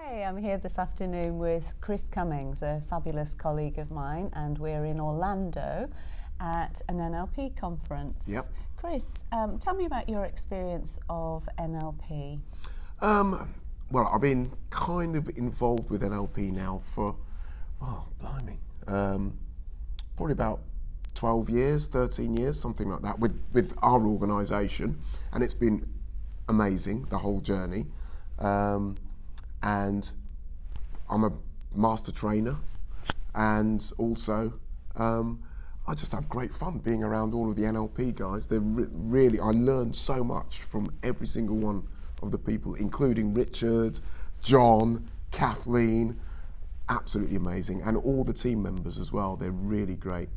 Hi, I'm here this afternoon with Chris Cummins, a fabulous colleague of mine, and we're in Orlando at an NLP conference. Yep. Chris, tell me about your experience of NLP. Well, I've been kind of involved with NLP now for, probably about 12 years, 13 years, something like that, with our organisation, and it's been amazing, the whole journey. And I'm a master trainer, and also I just have great fun being around all of the NLP guys. They're really, I learned so much from every single one of the people, including Richard, John, Kathleen, absolutely amazing, and all the team members as well. They're really great.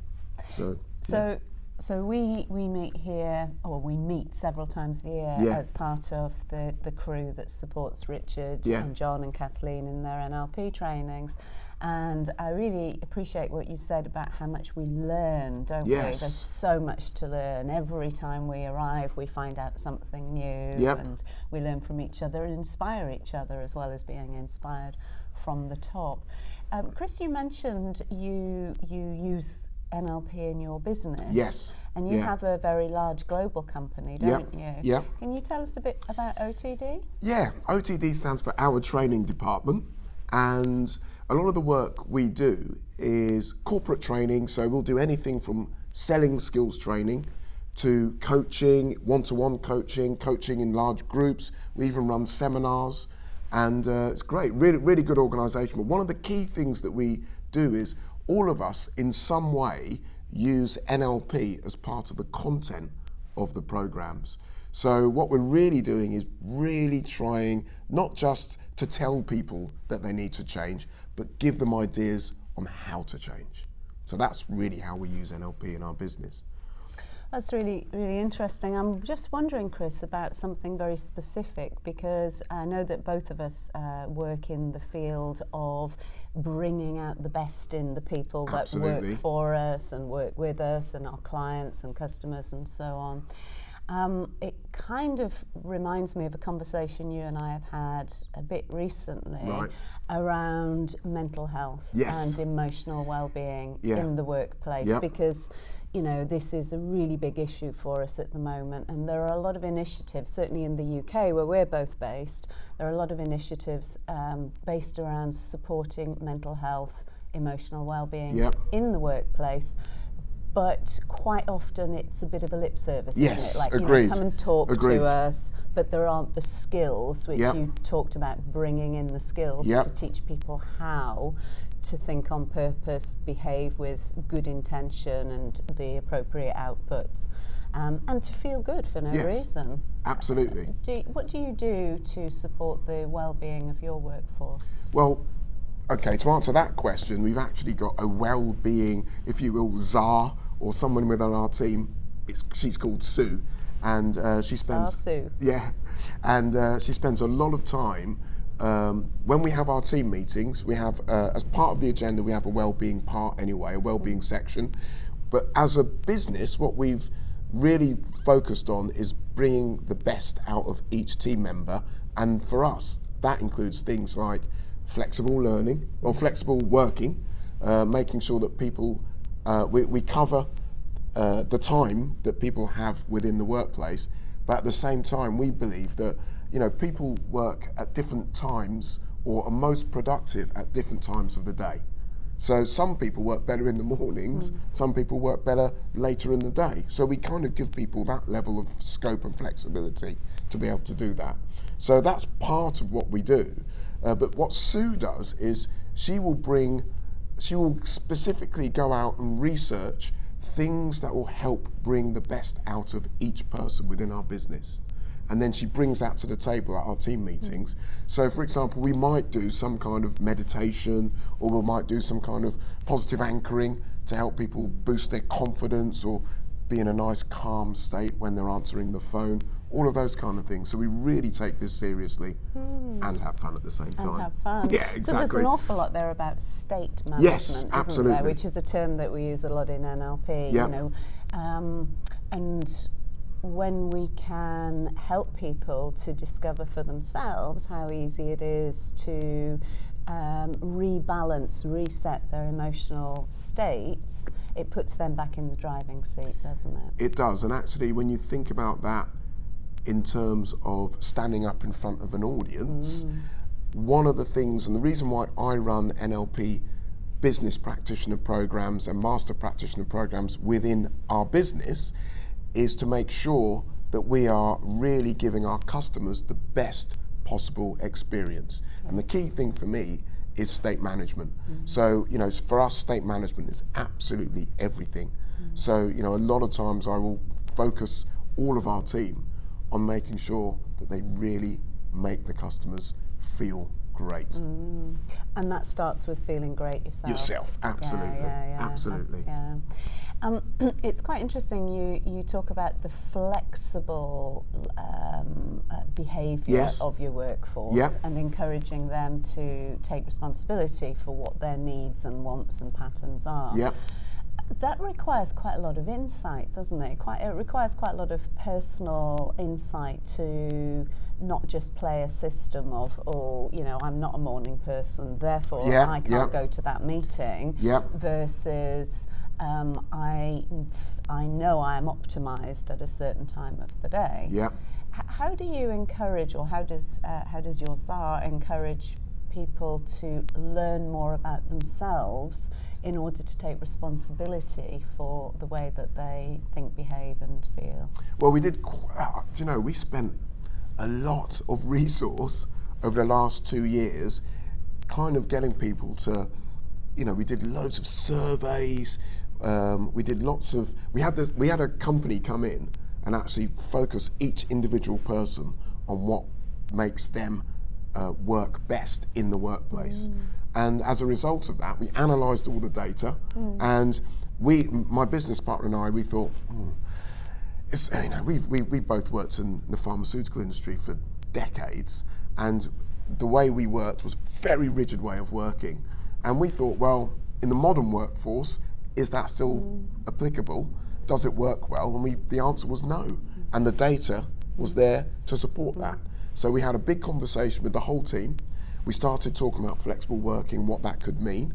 So we meet here, or we meet several times a year as part of the crew that supports Richard and John and Kathleen in their NLP trainings. And I really appreciate what you said about how much we learn, don't we? There's so much to learn. Every time we arrive, we find out something new, and we learn from each other and inspire each other as well as being inspired from the top. Chris, you mentioned you use NLP in your business. Yes. And you have a very large global company, don't you? Yeah. Can you tell us a bit about OTD? Yeah, OTD stands for Our Training Department, and a lot of the work we do is corporate training, so we'll do anything from selling skills training to coaching, one-to-one coaching, coaching in large groups. We even run seminars, and it's great, really good organisation. But one of the key things that we do is all of us in some way use NLP as part of the content of the programs. So what we're really doing is really trying not just to tell people that they need to change, but give them ideas on how to change. So that's really how we use NLP in our business. That's really, really interesting. I'm just wondering, Chris, about something very specific, because I know that both of us work in the field of bringing out the best in the people that work for us and work with us and our clients and customers and so on. It kind of reminds me of a conversation you and I have had a bit recently around mental health and emotional well-being in the workplace, because you know, this is a really big issue for us at the moment, and there are a lot of initiatives, certainly in the UK where we're both based, there are a lot of initiatives based around supporting mental health, emotional well-being in the workplace. But quite often it's a bit of a lip service, isn't it? Like, you know, come and talk to us, but there aren't the skills, which you talked about, bringing in the skills to teach people how to think on purpose, behave with good intention and the appropriate outputs, and to feel good for no reason. Absolutely. What do you do to support the well-being of your workforce? Well, okay, to answer that question, we've actually got a well-being, if you will, czar, or someone within our team. She's called Sue, and she spends she spends a lot of time. When we have our team meetings, we have, as part of the agenda, we have a well-being part anyway, a well-being section. But as a business, what we've really focused on is bringing the best out of each team member. And for us, that includes things like flexible learning, or flexible working, making sure that people, we cover the time that people have within the workplace. But at the same time, we believe that, you know, people work at different times or are most productive at different times of the day. So some people work better in the mornings, some people work better later in the day. So we kind of give people that level of scope and flexibility to be able to do that. So that's part of what we do. But what Sue does is she will specifically go out and research things that will help bring the best out of each person within our business. And then she brings that to the table at our team meetings. So for example, we might do some kind of meditation, or we might do some kind of positive anchoring to help people boost their confidence or be in a nice calm state when they're answering the phone, all of those kind of things. So we really take this seriously and have fun at the same time. And have fun. Yeah, exactly. So there's an awful lot there about state management, isn't there? Which is a term that we use a lot in NLP. Yep. You know, and when we can help people to discover for themselves how easy it is to rebalance, reset their emotional states, it puts them back in the driving seat, doesn't it? It does, and actually when you think about that in terms of standing up in front of an audience, one of the things, and the reason why I run NLP business practitioner programs and master practitioner programs within our business, is to make sure that we are really giving our customers the best possible experience. And the key thing for me is state management. So, you know, for us, state management is absolutely everything. So, you know, a lot of times I will focus all of our team on making sure that they really make the customers feel great. And that starts with feeling great yourself. Absolutely. Absolutely. It's quite interesting you talk about the flexible behaviour of your workforce and encouraging them to take responsibility for what their needs and wants and patterns are. That requires quite a lot of insight, doesn't it? It requires quite a lot of personal insight to not just play a system of, oh, you know, I'm not a morning person, therefore I can't go to that meeting, versus I know I'm optimised at a certain time of the day. How do you encourage, or how does your SAR encourage people to learn more about themselves in order to take responsibility for the way that they think, behave and feel? Well, we did, you know, we spent a lot of resource over the last 2 years kind of getting people to, you know, we did loads of surveys, we did lots of, we had a company come in and actually focus each individual person on what makes them work best in the workplace. And as a result of that, we analysed all the data, and my business partner and I, we thought, it's, you know, we both worked in the pharmaceutical industry for decades, and the way we worked was a very rigid way of working. And we thought, well, in the modern workforce, is that still applicable? Does it work well? And the answer was no. And the data was there to support that. So we had a big conversation with the whole team. We started talking about flexible working, what that could mean.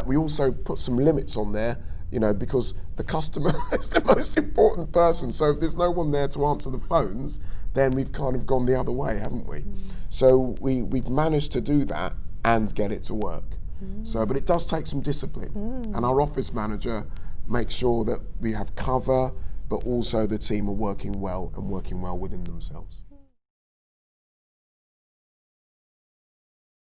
We also put some limits on there, you know, because the customer is the most important person. So if there's no one there to answer the phones, then we've kind of gone the other way, haven't we? So we've managed to do that and get it to work. So, but it does take some discipline. And our office manager makes sure that we have cover, but also the team are working well and working well within themselves.